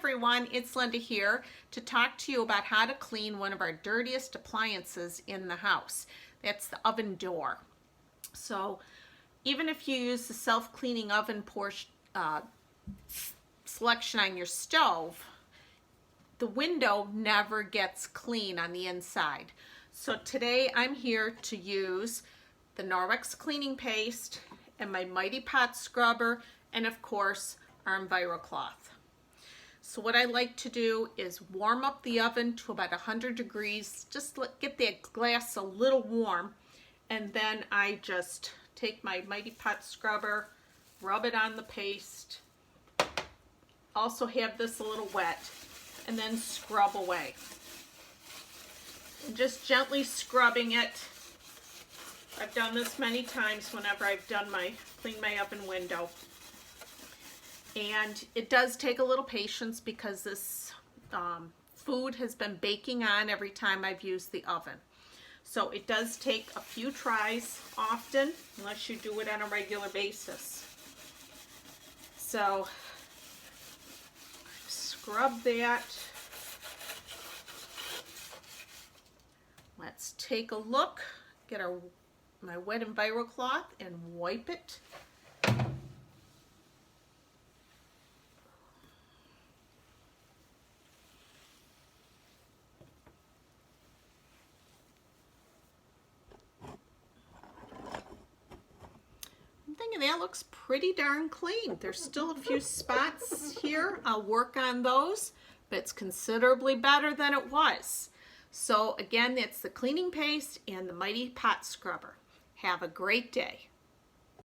everyone, it's Linda here to talk to you about how to clean one of our dirtiest appliances in the house. That's the oven door. So even if you use the self-cleaning oven portion selection on your stove, the window never gets clean on the inside. So today I'm here to use the Norwex cleaning paste and my Mighty Pot scrubber, and of course our EnviroCloth. So what I like to do is warm up the oven to about 100 degrees, just get that glass a little warm, and then I just take my Mighty Pot scrubber, rub it on the paste, also have this a little wet, and then scrub away. And just gently scrubbing it. I've done this many times whenever I've done clean my oven window. And it does take a little patience because this food has been baking on every time I've used the oven. So it does take a few tries often, unless you do it on a regular basis. So scrub that. Let's take a look, get my wet EnviroCloth and wipe it. I'm thinking that looks pretty darn clean. There's still a few spots here. I'll work on those, but it's considerably better than it was. So again, that's the cleaning paste and the Mighty Pot scrubber. Have a great day.